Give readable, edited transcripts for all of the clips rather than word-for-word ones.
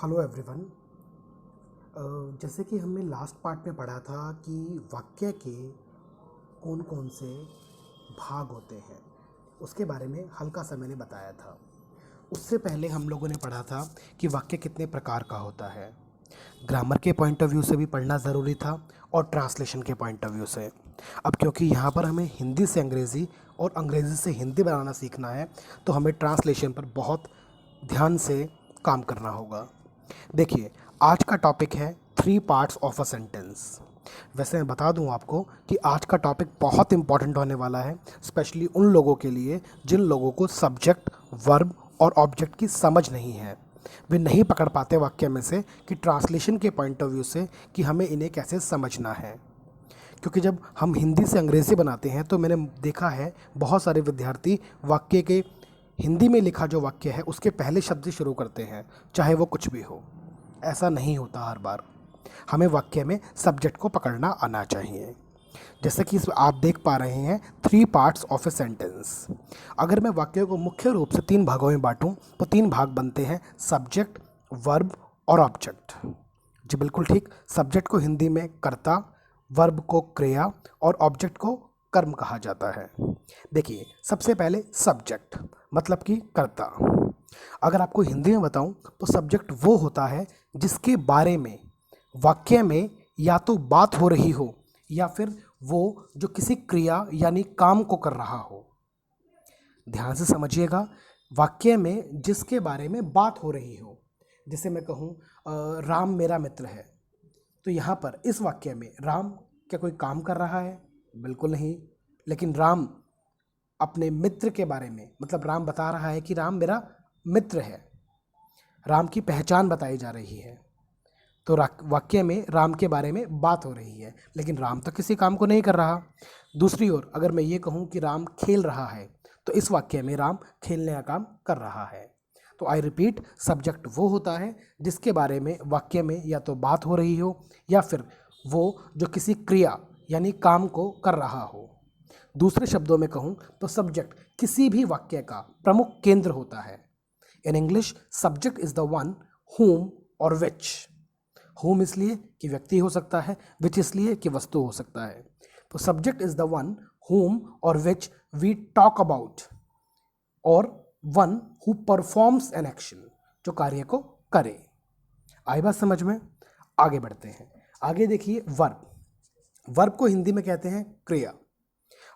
Hello everyone. जैसे कि हमने लास्ट पार्ट में पढ़ा था कि वाक्य के कौन कौन से भाग होते हैं, उसके बारे में हल्का सा मैंने बताया था। उससे पहले हम लोगों ने पढ़ा था कि वाक्य कितने प्रकार का होता है। ग्रामर के पॉइंट ऑफ व्यू से भी पढ़ना ज़रूरी था और ट्रांसलेशन के पॉइंट ऑफ व्यू से। अब क्योंकि यहाँ पर हमें हिंदी से अंग्रेज़ी और अंग्रेज़ी से हिंदी बनाना सीखना है, तो हमें ट्रांसलेशन पर बहुत ध्यान से काम करना होगा। देखिए, आज का टॉपिक है 3 पार्ट्स ऑफ अ सेंटेंस। वैसे मैं बता दूं आपको कि आज का टॉपिक बहुत इंपॉर्टेंट होने वाला है, स्पेशली उन लोगों के लिए जिन लोगों को सब्जेक्ट, वर्ब और ऑब्जेक्ट की समझ नहीं है। वे नहीं पकड़ पाते वाक्य में से कि ट्रांसलेशन के पॉइंट ऑफ व्यू से कि हमें इन्हें कैसे समझना है। क्योंकि जब हम हिंदी से अंग्रेज़ी बनाते हैं तो मैंने देखा है बहुत सारे विद्यार्थी वाक्य के हिंदी में लिखा जो वाक्य है उसके पहले शब्द से शुरू करते हैं, चाहे वो कुछ भी हो। ऐसा नहीं होता हर बार। हमें वाक्य में सब्जेक्ट को पकड़ना आना चाहिए। जैसे कि आप देख पा रहे हैं 3 पार्ट्स ऑफ ए सेंटेंस। अगर मैं वाक्य को मुख्य रूप से 3 भागों में बांटूं तो 3 भाग बनते हैं, सब्जेक्ट, वर्ब और ऑब्जेक्ट। जी बिल्कुल ठीक। सब्जेक्ट को हिंदी में कर्ता, वर्ब को क्रिया और ऑब्जेक्ट को कर्म कहा जाता है। देखिए, सबसे पहले सब्जेक्ट मतलब कि कर्ता। अगर आपको हिंदी में बताऊं तो सब्जेक्ट वो होता है जिसके बारे में वाक्य में या तो बात हो रही हो या फिर वो जो किसी क्रिया यानी काम को कर रहा हो। ध्यान से समझिएगा, वाक्य में जिसके बारे में बात हो रही हो। जैसे मैं कहूँ राम मेरा मित्र है, तो यहाँ पर इस वाक्य में राम क्या कोई काम कर रहा है? बिल्कुल नहीं। लेकिन राम अपने मित्र के बारे में, मतलब राम बता रहा है कि राम मेरा मित्र है, राम की पहचान बताई जा रही है। तो वाक्य में राम के बारे में बात हो रही है, लेकिन राम तो किसी काम को नहीं कर रहा। दूसरी ओर अगर मैं ये कहूँ कि राम खेल रहा है, तो इस वाक्य में राम खेलने का काम कर रहा है। तो आई रिपीट, सब्जेक्ट वो होता है जिसके बारे में वाक्य में या तो बात हो रही हो या फिर वो जो किसी क्रिया यानी काम को कर रहा हो। दूसरे शब्दों में कहूँ तो सब्जेक्ट किसी भी वाक्य का प्रमुख केंद्र होता है। In English, subject is the one whom और which। whom इसलिए कि व्यक्ति हो सकता है, which इसलिए कि वस्तु हो सकता है। तो subject is the one whom और which we talk about, और one who performs an action, जो कार्य को करे। आई बात समझ में? आगे बढ़ते हैं। आगे देखिए वर्ब। वर्ब को हिंदी में कहते हैं क्रिया।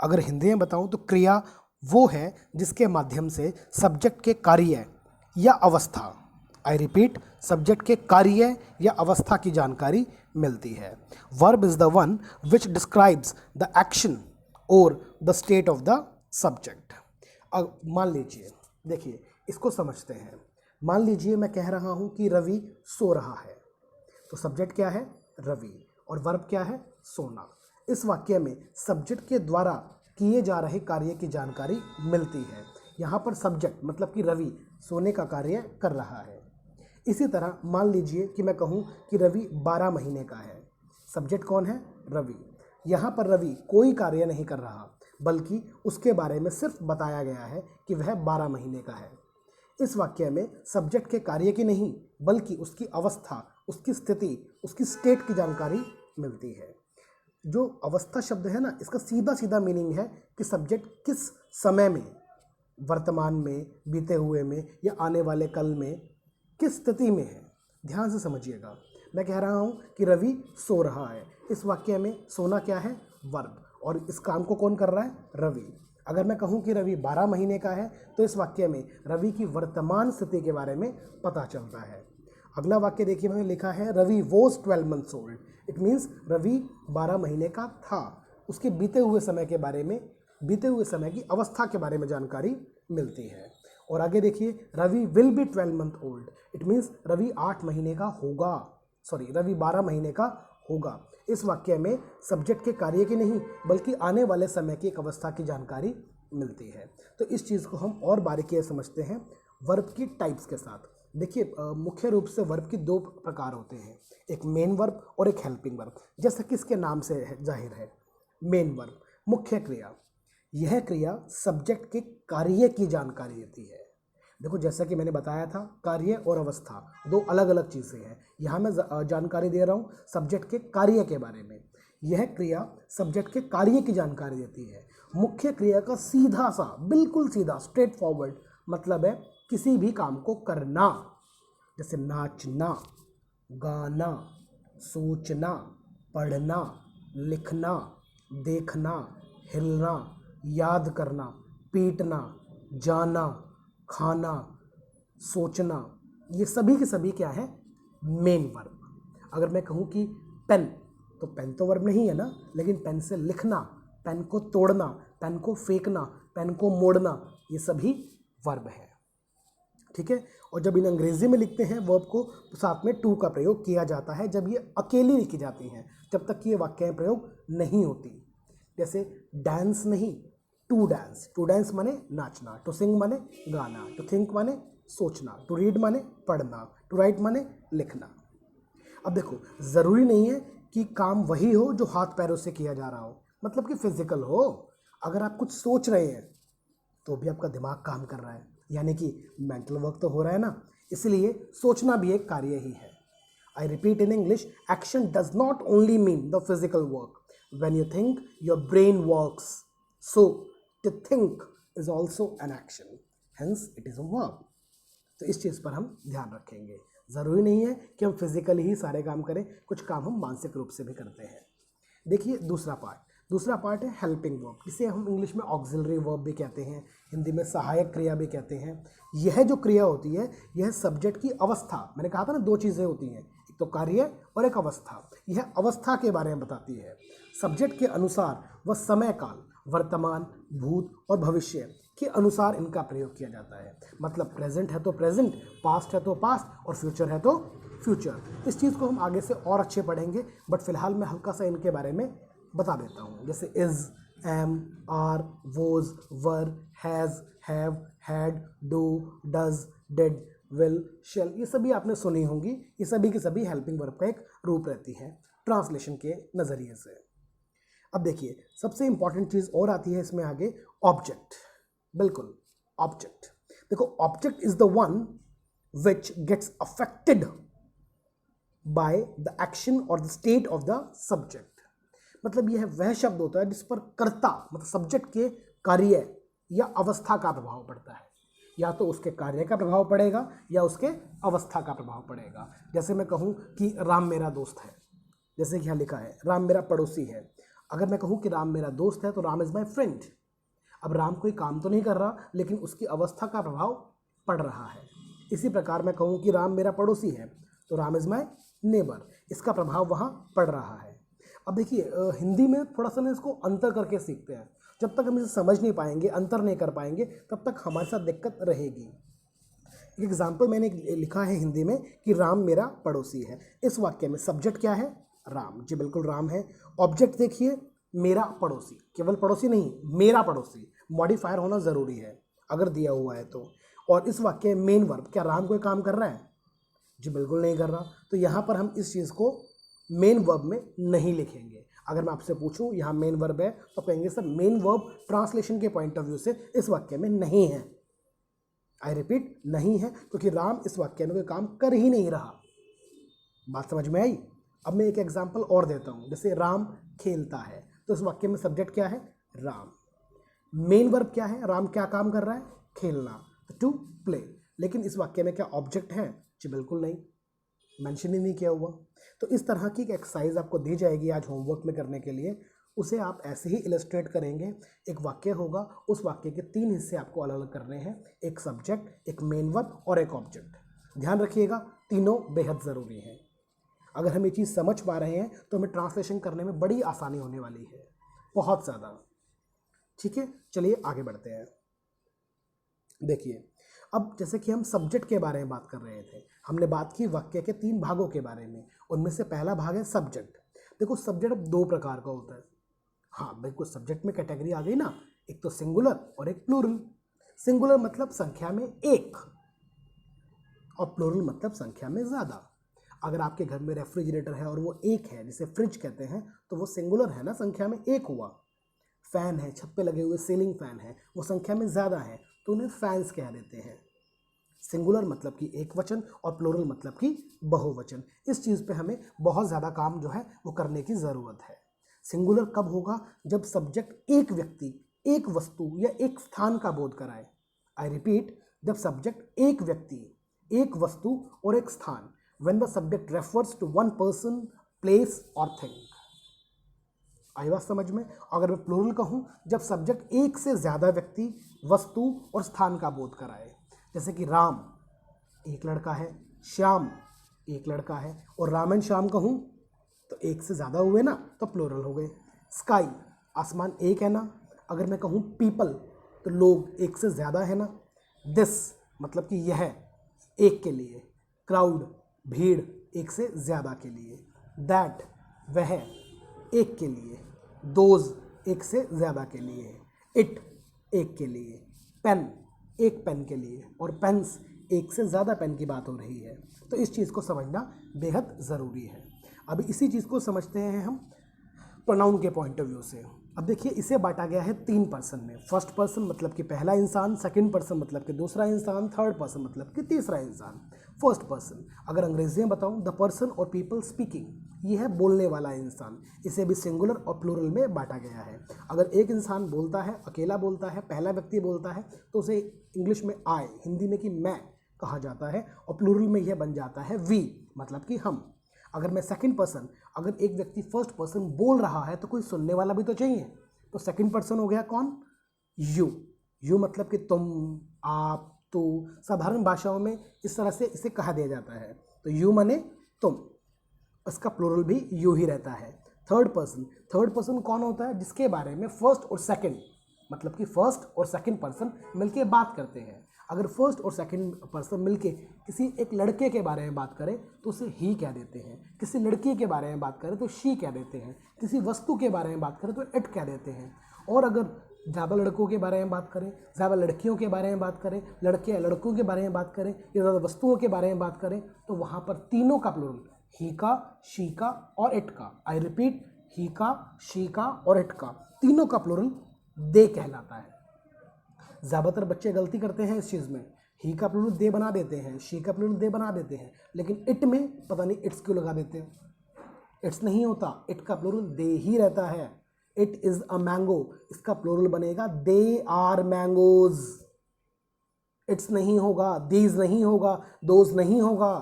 अगर हिंदी में बताऊं तो क्रिया वो है जिसके माध्यम से सब्जेक्ट के कार्य या अवस्था, आई रिपीट, सब्जेक्ट के कार्य या अवस्था की जानकारी मिलती है। Verb is the one which describes the action और the state of the subject. अब मान लीजिए, देखिए इसको समझते हैं। मान लीजिए मैं कह रहा हूं कि रवि सो रहा है, तो सब्जेक्ट क्या है? रवि। और वर्ब क्या है? सोना। इस वाक्य में सब्जेक्ट के द्वारा किए जा रहे कार्य की जानकारी मिलती है। यहाँ पर सब्जेक्ट मतलब कि रवि सोने का कार्य कर रहा है। इसी तरह मान लीजिए कि मैं कहूँ कि रवि 12 महीने का है। सब्जेक्ट कौन है? रवि। यहाँ पर रवि कोई कार्य नहीं कर रहा, बल्कि उसके बारे में सिर्फ बताया गया है कि वह 12 महीने का है। इस वाक्य में सब्जेक्ट के कार्य की नहीं, बल्कि उसकी अवस्था, उसकी स्थिति, उसकी स्टेट की जानकारी मिलती है। जो अवस्था शब्द है ना, इसका सीधा सीधा मीनिंग है कि सब्जेक्ट किस समय में, वर्तमान में, बीते हुए में या आने वाले कल में, किस स्थिति में है। ध्यान से समझिएगा। मैं कह रहा हूँ कि रवि सो रहा है, इस वाक्य में सोना क्या है? वर्ब। और इस काम को कौन कर रहा है? रवि। अगर मैं कहूँ कि रवि 12 महीने का है, तो इस वाक्य में रवि की वर्तमान स्थिति के बारे में पता चलता है। अगला वाक्य देखिए, मैंने लिखा है Ravi was 12 months old. It means Ravi 12 महीने का था। उसके बीते हुए समय के बारे में, बीते हुए समय की अवस्था के बारे में जानकारी मिलती है। और आगे देखिए, Ravi will be 12 month old. It means Ravi 8 महीने का होगा, सॉरी रवि 12 महीने का होगा। इस वाक्य में सब्जेक्ट के कार्य की नहीं, बल्कि आने वाले समय की एक अवस्था की जानकारी मिलती है। तो इस चीज़ को हम और बारीकी से समझते हैं वर्ब की टाइप्स के साथ। देखिए, मुख्य रूप से वर्ब की 2 प्रकार होते हैं, एक मेन वर्ब और एक हेल्पिंग वर्ब। जैसा कि इसके नाम से जाहिर है, मेन वर्ब मुख्य क्रिया। यह क्रिया सब्जेक्ट के कार्य की जानकारी देती है। देखो जैसा कि मैंने बताया था, कार्य और अवस्था दो अलग अलग चीज़ें हैं। यहाँ मैं जानकारी दे रहा हूँ सब्जेक्ट के कार्य के बारे में। यह क्रिया सब्जेक्ट के कार्य की जानकारी देती है। मुख्य क्रिया का सीधा सा, बिल्कुल सीधा, स्ट्रेट फॉरवर्ड मतलब है किसी भी काम को करना, जैसे नाचना, गाना, सोचना, पढ़ना, लिखना, देखना, हिलना, याद करना, पीटना, जाना, खाना, सोचना, ये सभी के सभी क्या है, मेन वर्ब। अगर मैं कहूँ कि पेन, तो पेन तो वर्ब नहीं है ना, लेकिन पेन से लिखना, पेन को तोड़ना, पेन को फेंकना, पेन को मोड़ना, ये सभी वर्ब है। ठीक है। और जब इन अंग्रेजी में लिखते हैं वर्ब को, तो साथ में टू का प्रयोग किया जाता है जब ये अकेली लिखी जाती हैं, जब तक कि ये वाक्य में प्रयोग नहीं होती। जैसे डांस नहीं, टू डांस। टू डांस माने नाचना, टू सिंग माने गाना, टू थिंक माने सोचना, टू रीड माने पढ़ना, टू राइट माने लिखना। अब देखो, ज़रूरी नहीं है कि काम वही हो जो हाथ पैरों से किया जा रहा हो, मतलब कि फिजिकल हो। अगर आप कुछ सोच रहे हैं तो भी आपका दिमाग काम कर रहा है, यानी कि मेंटल वर्क तो हो रहा है ना, इसलिए सोचना भी एक कार्य ही है। I repeat in English, action does not only mean the physical work. When you think your brain works, so to think is also an action, hence it is a verb. तो इस चीज़ पर हम ध्यान रखेंगे। ज़रूरी नहीं है कि हम फिजिकली ही सारे काम करें, कुछ काम हम मानसिक रूप से भी करते हैं। देखिए दूसरा पार्ट है हेल्पिंग वर्ब, जिसे हम इंग्लिश में ऑक्सिलरी वर्ब भी कहते हैं, हिंदी में सहायक क्रिया भी कहते हैं। यह जो क्रिया होती है, यह सब्जेक्ट की अवस्था, मैंने कहा था ना दो चीज़ें होती हैं, एक तो कार्य और एक अवस्था। यह अवस्था के बारे में बताती है। सब्जेक्ट के अनुसार वह समय काल, वर्तमान, भूत और भविष्य के अनुसार इनका प्रयोग किया जाता है। मतलब प्रेजेंट है तो प्रेजेंट, पास्ट है तो पास्ट और फ्यूचर है तो फ्यूचर। इस चीज़ को हम आगे से और अच्छे पढ़ेंगे, बट फिलहाल मैं हल्का सा इनके बारे में बता देता हूँ। जैसे is, am, are, was, were, has, have, had, do, does, did, will, shall, ये सभी आपने सुनी होंगी। ये सभी की सभी हेल्पिंग वर्ब का एक रूप रहती है ट्रांसलेशन के नज़रिए से। अब देखिए, सबसे इंपॉर्टेंट चीज़ और आती है इसमें आगे, ऑब्जेक्ट। बिल्कुल, ऑब्जेक्ट। देखो, object is the one which gets affected by the action और the state of the subject. मतलब यह वह शब्द होता है जिस पर कर्ता, मतलब सब्जेक्ट के कार्य या अवस्था का प्रभाव पड़ता है। या तो उसके कार्य का प्रभाव पड़ेगा या उसके अवस्था का प्रभाव पड़ेगा। जैसे मैं कहूँ कि राम मेरा दोस्त है, जैसे कि यहाँ लिखा है राम मेरा पड़ोसी है। अगर मैं कहूँ कि राम मेरा दोस्त है तो राम इज़ माई फ्रेंड। अब राम कोई काम तो नहीं कर रहा, लेकिन उसकी अवस्था का प्रभाव पड़ रहा है। इसी प्रकार मैं कहूँ कि राम मेरा पड़ोसी है तो राम इज़ माई नेबर, इसका प्रभाव वहाँ पड़ रहा है। अब देखिए, हिंदी में थोड़ा सा ना इसको अंतर करके सीखते हैं। जब तक हम इसे समझ नहीं पाएंगे, अंतर नहीं कर पाएंगे, तब तक हमारे साथ दिक्कत रहेगी। एक एग्जाम्पल मैंने लिखा है हिंदी में कि राम मेरा पड़ोसी है। इस वाक्य में सब्जेक्ट क्या है, राम, जी बिल्कुल राम है। ऑब्जेक्ट देखिए, मेरा पड़ोसी, केवल पड़ोसी नहीं, मेरा पड़ोसी, मॉडिफायर होना ज़रूरी है अगर दिया हुआ है तो। और इस वाक्य में मेन वर्ब, क्या राम कोई काम कर रहा है, जी बिल्कुल नहीं कर रहा। तो यहाँ पर हम इस चीज़ को मेन वर्ब में नहीं लिखेंगे। अगर मैं आपसे पूछूं यहाँ मेन वर्ब है तो कहेंगे सर मेन वर्ब ट्रांसलेशन के पॉइंट ऑफ व्यू से इस वाक्य में नहीं है। आई रिपीट, नहीं है, क्योंकि राम इस वाक्य में कोई काम कर ही नहीं रहा। बात समझ में आई? अब मैं एक एग्जांपल और देता हूँ। जैसे राम खेलता है, तो इस वाक्य में सब्जेक्ट क्या है, राम। मेन वर्ब क्या है, राम क्या काम कर रहा है, खेलना, टू प्ले। लेकिन इस वाक्य में क्या ऑब्जेक्ट है, जी बिल्कुल नहीं, मेंशन ही नहीं किया हुआ। तो इस तरह की एक एक्सरसाइज आपको दी जाएगी आज होमवर्क में करने के लिए। उसे आप ऐसे ही इलस्ट्रेट करेंगे। एक वाक्य होगा, उस वाक्य के 3 हिस्से आपको अलग अलग करने हैं, एक सब्जेक्ट, एक मेन वर्ब और एक ऑब्जेक्ट। ध्यान रखिएगा, तीनों बेहद ज़रूरी हैं। अगर हम ये चीज़ समझ पा रहे हैं तो हमें ट्रांसलेशन करने में बड़ी आसानी होने वाली है, बहुत ज़्यादा। ठीक है, चलिए आगे बढ़ते हैं। देखिए, अब जैसे कि हम सब्जेक्ट के बारे में बात कर रहे थे, हमने बात की वाक्य के 3 भागों के बारे में। उनमें से पहला भाग है सब्जेक्ट। देखो, सब्जेक्ट अब 2 प्रकार का होता है। हाँ बिल्कुल, सब्जेक्ट में कैटेगरी आ गई ना, एक तो सिंगुलर और एक प्लूरल। सिंगुलर मतलब संख्या में एक, और प्लूरल मतलब संख्या में ज़्यादा। अगर आपके घर में रेफ्रिजरेटर है और वो एक है, जिसे फ्रिज कहते हैं, तो वो सिंगुलर है ना, संख्या में एक हुआ। फैन है, छत पे लगे हुए सीलिंग फैन है, वो संख्या में ज़्यादा है, तो उन्हें फैंस कह देते हैं। सिंगुलर मतलब कि एक वचन और प्लूरल मतलब कि बहुवचन। इस चीज़ पे हमें बहुत ज़्यादा काम जो है वो करने की ज़रूरत है। सिंगुलर कब होगा? जब सब्जेक्ट एक व्यक्ति, एक वस्तु या एक स्थान का बोध कराए। आई रिपीट, जब सब्जेक्ट एक व्यक्ति, एक वस्तु और एक स्थान, when the subject refers to one person, place और थिंग। आई बात समझ में? अगर मैं प्लूरल कहूँ, जब सब्जेक्ट एक से ज़्यादा व्यक्ति, वस्तु और स्थान का बोध कराए। जैसे कि राम एक लड़का है, श्याम एक लड़का है, और राम एंड श्याम कहूँ तो एक से ज़्यादा हुए ना, तो प्लूरल हो गए। स्काई आसमान एक है ना। अगर मैं कहूँ पीपल तो लोग एक से ज़्यादा है ना। दिस मतलब कि यह एक के लिए। क्राउड भीड़ एक से ज़्यादा के लिए। दैट वह एक के लिए। दोज एक से ज़्यादा के लिए। इट एक के लिए। पेन एक पेन के लिए, और पेन्स एक से ज़्यादा पेन की बात हो रही है। तो इस चीज़ को समझना बेहद ज़रूरी है। अभी इसी चीज़ को समझते हैं हम प्रोनाउन के पॉइंट ऑफ व्यू से। अब देखिए, इसे बांटा गया है 3 पर्सन में। फर्स्ट पर्सन मतलब कि पहला इंसान, सेकंड पर्सन मतलब कि दूसरा इंसान, थर्ड पर्सन मतलब कि तीसरा इंसान। फर्स्ट पर्सन, अगर अंग्रेजी में बताऊं, द पर्सन और पीपल स्पीकिंग, ये है बोलने वाला इंसान। इसे भी सिंगुलर और प्लूरल में बांटा गया है। अगर एक इंसान बोलता है, अकेला बोलता है, पहला व्यक्ति बोलता है, तो उसे इंग्लिश में आई, हिंदी में कि मैं कहा जाता है, और प्लूरल में यह बन जाता है वी, मतलब कि हम। अगर मैं सेकंड पर्सन, अगर एक व्यक्ति फर्स्ट पर्सन बोल रहा है तो कोई सुनने वाला भी तो चाहिए, तो सेकंड पर्सन हो गया कौन? यू। यू मतलब कि तुम, आप, तू, साधारण भाषाओं में इस तरह से इसे कहा दिया जाता है। तो यू माने तुम, इसका प्लूरल भी यू ही रहता है। थर्ड पर्सन कौन होता है? जिसके बारे में फर्स्ट और सेकंड, मतलब कि फर्स्ट और सेकंड पर्सन मिलके बात करते हैं। अगर फर्स्ट और सेकंड पर्सन मिलके किसी एक लड़के के बारे में बात करें तो उसे ही कह देते हैं। किसी लड़की के बारे में बात करें तो शी कह देते हैं। किसी वस्तु के बारे में बात करें तो इट कह देते हैं। और अगर ज़्यादा लड़कों के बारे में बात करें, ज़्यादा लड़कियों के बारे में बात करें, लड़के लड़कों के बारे में बात करें, या ज़्यादा वस्तुओं के बारे में बात करें, तो वहाँ पर तीनों का प्लूरल, ही का, शी का और इट का, आई रिपीट, ही का, शी का और इट का, तीनों का प्लूरल दे कहलाता है। ज़्यादातर बच्चे गलती करते हैं इस चीज़ में, ही का प्लूरल दे बना देते हैं, शी का प्लूरल दे बना देते हैं, लेकिन इट में पता नहीं इट्स क्यों लगा देते हैं। इट्स नहीं होता, इट का प्लूरल दे ही रहता है। इट इज़ अ मैंगो, इसका प्लूरल बनेगा दे आर मैंगोज। इट्स नहीं होगा, दीज नहीं होगा, दोज नहीं होगा।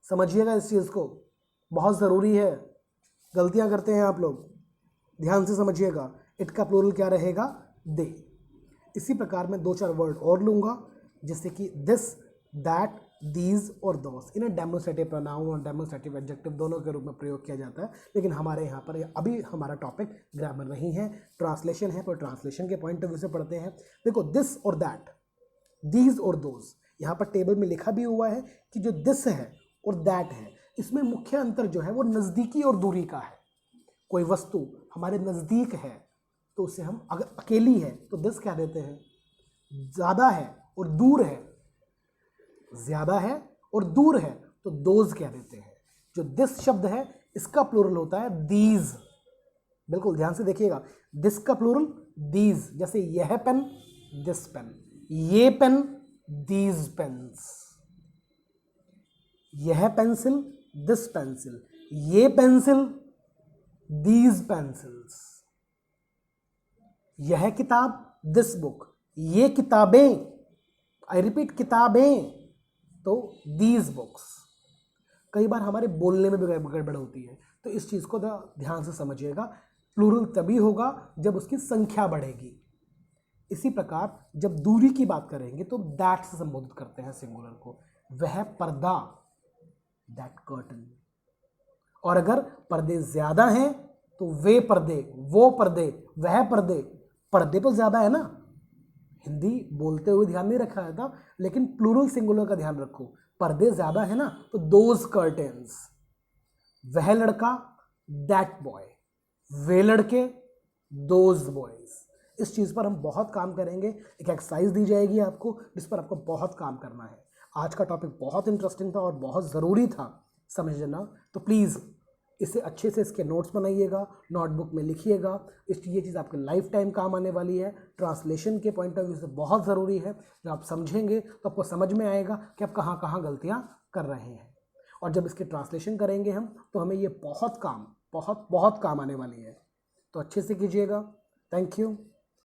समझिएगा इस चीज़ को, बहुत ज़रूरी है। गलतियाँ करते हैं आप लोग, ध्यान से समझिएगा। इट का प्लूरल क्या रहेगा? दे। इसी प्रकार मैं 2-4 वर्ड और लूँगा, जैसे कि दिस, दैट, दीज और दोस। इन्हें डेमोस्ट्रेटिव प्रोनाउन और डेमोस्ट्रेटिव एडजेक्टिव दोनों के रूप में प्रयोग किया जाता है। लेकिन हमारे यहाँ पर अभी हमारा टॉपिक ग्रामर नहीं है, ट्रांसलेशन है, तो ट्रांसलेशन के पॉइंट ऑफ व्यू से पढ़ते हैं। देखो, दिस और दैट, दीज और दोस, यहाँ पर टेबल में लिखा भी हुआ है कि जो दिस है और दैट है, इसमें मुख्य अंतर जो है वो नज़दीकी और दूरी का है। कोई वस्तु हमारे नज़दीक है तो उसे हम, अगर अकेली है तो दिस कह देते हैं, ज़्यादा है और दूर है, ज़्यादा है और दूर है तो दोज कह देते हैं। जो दिस शब्द है इसका प्लूरल होता है दीज। बिल्कुल ध्यान से देखिएगा, दिस का प्लूरल दीज। जैसे यह पेन, दिस पेन, ये पेन, दीज पेन्स, यह पेंसिल, दिस पेंसिल, ये पेंसिल, दीज पेंसिल्स, यह किताब, दिस बुक, ये किताबें, आई रिपीट किताबें, तो दीज बुक्स। कई बार हमारे बोलने में भी गड़बड़ होती है, तो इस चीज़ को ध्यान से समझिएगा। प्लूरल तभी होगा जब उसकी संख्या बढ़ेगी। इसी प्रकार जब दूरी की बात करेंगे तो दैट से संबोधित करते हैं सिंगुलर को। वह पर्दा, दैट कर्टन। और अगर पर्दे ज़्यादा हैं तो वे पर्दे, वो पर्दे, वह पर्दे। पर्दे तो ज़्यादा है ना, हिंदी बोलते हुए ध्यान नहीं रखा है था, लेकिन प्लूरल सिंगुलर का ध्यान रखो। पर्दे ज़्यादा है ना, तो दोज कर्टेन्स। वह लड़का, दैट बॉय, वे लड़के, दोज बॉयज। इस चीज़ पर हम बहुत काम करेंगे। एक एक्सरसाइज दी जाएगी आपको, जिस पर आपको बहुत काम करना है। आज का टॉपिक बहुत इंटरेस्टिंग था और बहुत ज़रूरी था समझना, तो प्लीज़ इसे अच्छे से इसके नोट्स बनाइएगा, नोटबुक में लिखिएगा। ये चीज़ आपके लाइफ टाइम काम आने वाली है। ट्रांसलेशन के पॉइंट ऑफ व्यू से बहुत ज़रूरी है। जब आप समझेंगे तो आपको समझ में आएगा कि आप कहाँ कहाँ गलतियाँ कर रहे हैं, और जब इसके ट्रांसलेशन करेंगे हम तो हमें ये बहुत बहुत काम आने वाली है। तो अच्छे से कीजिएगा। Thank you.